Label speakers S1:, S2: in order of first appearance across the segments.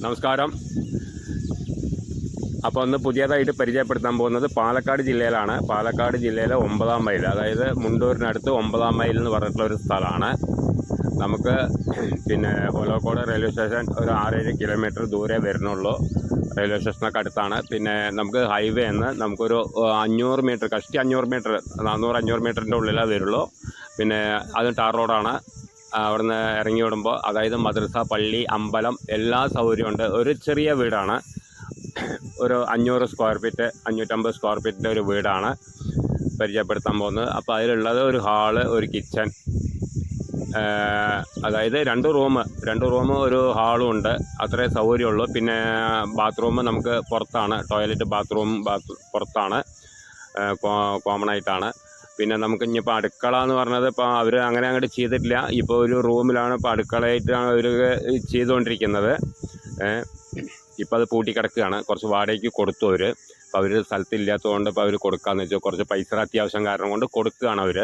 S1: നമസ്കാരം. അപ്പോൾ ഒന്ന് പുതിയതായിട്ട് പരിചയപ്പെടുത്താൻ പോകുന്നത് പാലക്കാട് ജില്ലയിലാണ്. പാലക്കാട് ജില്ലയിലെ 9-ാം മൈൽ, അതായത് മുണ്ടൂരിനടുത്ത് 9-ാം മൈൽ എന്ന് പറഞ്ഞിട്ടുള്ള ഒരു സ്ഥലമാണ്. നമുക്ക് പിന്നെ ഒലവക്കോട് റെയിൽവേ സ്റ്റേഷൻ ഒരു 6-7 കിലോമീറ്റർ ദൂരെ വരുന്നുള്ളൂ. റെയിൽവേ സ്റ്റേഷനൊക്കെ അടുത്താണ്. പിന്നെ നമുക്ക് ഹൈവേ എന്ന് നമുക്കൊരു 500 മീറ്റർ, കഷ്ടി 500 മീറ്റർ, 400-500 മീറ്ററിൻ്റെ ഉള്ളിലേ വരുള്ളൂ. പിന്നെ അത് ടാർ റോഡാണ്. അവിടുന്ന് ഇറങ്ങി വിടുമ്പോൾ, അതായത് മദ്രസ, പള്ളി, അമ്പലം എല്ലാ സൗകര്യമുണ്ട്. ഒരു ചെറിയ വീടാണ്, ഒരു 500 സ്ക്വയർ ഫീറ്റ്, 550 സ്ക്വയർ ഫീറ്റിൻ്റെ ഒരു വീടാണ് പരിചയപ്പെടുത്താൻ പോകുന്നത്. അപ്പോൾ അതിലുള്ളത് ഒരു ഹാള്, ഒരു കിച്ചൺ, അതായത് 2 റൂം ഒരു ഹാളും ഉണ്ട്. അത്രേ സൗകര്യമുള്ളൂ. പിന്നെ ബാത്റൂം നമുക്ക് പുറത്താണ്, ടോയ്ലറ്റ് ബാത്റൂം പുറത്താണ്, കോമൺ ആയിട്ടാണ്. പിന്നെ നമുക്ക് ഇനിയിപ്പോൾ അടുക്കള എന്ന് പറഞ്ഞത് ഇപ്പോൾ അവർ അങ്ങനെ അങ്ങോട്ട് ചെയ്തിട്ടില്ല. ഇപ്പോൾ ഒരു റൂമിലാണ് ഇപ്പോൾ അടുക്കളയായിട്ടാണ് അവർ ചെയ്തുകൊണ്ടിരിക്കുന്നത്. ഇപ്പോൾ അത് പൂട്ടിക്കിടക്കുകയാണ്. കുറച്ച് വാടകയ്ക്ക് കൊടുത്തു അവർ. അപ്പോൾ അവർ സ്ഥലത്തില്ലാത്തതുകൊണ്ട് ഇപ്പോൾ അവർ കൊടുക്കാമെന്ന് വെച്ചാൽ കുറച്ച് പൈസ അത്യാവശ്യം കാരണം കൊണ്ട് കൊടുക്കുകയാണ് അവർ.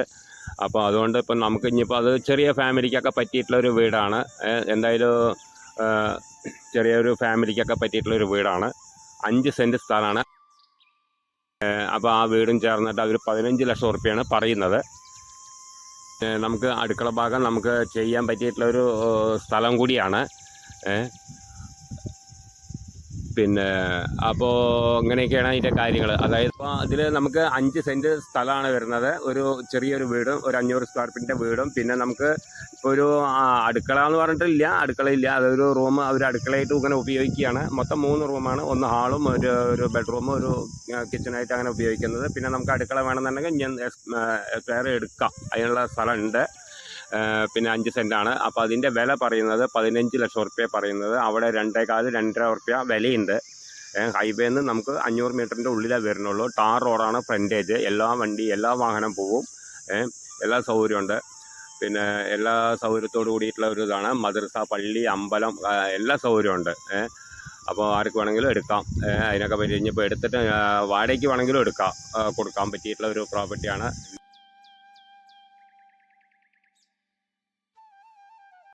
S1: അപ്പോൾ അതുകൊണ്ട് ഇപ്പം നമുക്ക് ഇനിയിപ്പോൾ അത് ചെറിയ ഫാമിലിക്കൊക്കെ പറ്റിയിട്ടുള്ളൊരു വീടാണ്. എന്തായാലും ചെറിയൊരു ഫാമിലിക്കൊക്കെ പറ്റിയിട്ടുള്ളൊരു വീടാണ്. 5 സെൻറ്റ് സ്ഥലമാണ്. അപ്പോൾ ആ വീടും ചേർന്നിട്ട് അവർ 15 ലക്ഷം ഉറുപ്പ്യാണ് പറയുന്നത്. നമുക്ക് അടുക്കള ഭാഗം നമുക്ക് ചെയ്യാൻ പറ്റിയിട്ടുള്ളൊരു സ്ഥലം കൂടിയാണ്. പിന്നെ അപ്പോൾ ഇങ്ങനെയൊക്കെയാണ് അതിൻ്റെ കാര്യങ്ങൾ. അതായത് ഇപ്പോൾ അതിൽ നമുക്ക് 5 സെൻറ്റ് സ്ഥലമാണ് വരുന്നത്. ഒരു ചെറിയൊരു വീടും ഒരു 500 സ്ക്വയർ ഫീറ്റിൻ്റെ വീടും. പിന്നെ നമുക്ക് ഇപ്പോൾ ഒരു അടുക്കള എന്ന് പറഞ്ഞിട്ടില്ല, അടുക്കളയില്ല. അതൊരു റൂം അവർ അടുക്കളയായിട്ട് ഇങ്ങനെ ഉപയോഗിക്കുകയാണ്. മൊത്തം 3 റൂമാണ്. 1 ഹാളും ഒരു ബെഡ്റൂമും ഒരു കിച്ചണായിട്ട് അങ്ങനെ ഉപയോഗിക്കുന്നത്. പിന്നെ നമുക്ക് അടുക്കള വേണമെന്നുണ്ടെങ്കിൽ ഞാൻ വേറെ എടുക്കാം, അതിനുള്ള സ്ഥലമുണ്ട്. പിന്നെ 5 സെൻറ്റാണ്. അപ്പോൾ അതിൻ്റെ വില പറയുന്നത് 15 ലക്ഷം ഉറുപ്പ്യ പറയുന്നത്. അവിടെ 2.25-2.5 ഉറുപ്പ്യ വിലയുണ്ട്. ഹൈവേ നിന്ന് നമുക്ക് 500 മീറ്ററിൻ്റെ ഉള്ളിലേ വരുന്നുള്ളൂ. ടാർ റോഡാണ് ഫ്രണ്ടേജ്. എല്ലാ വാഹനം പോവും. എല്ലാ സൗകര്യമുണ്ട്. പിന്നെ എല്ലാ സൗകര്യത്തോടു കൂടിയിട്ടുള്ള ഒരു ഇതാണ്. മദ്രസ, പള്ളി, അമ്പലം എല്ലാ സൗകര്യമുണ്ട്. അപ്പോൾ ആർക്ക് വേണമെങ്കിലും എടുക്കാം. അതിനൊക്കെ പറ്റി ഇനിയിപ്പോൾ എടുത്തിട്ട് വാടകയ്ക്ക് വേണമെങ്കിലും കൊടുക്കാൻ പറ്റിയിട്ടുള്ള ഒരു പ്രോപ്പർട്ടിയാണ്.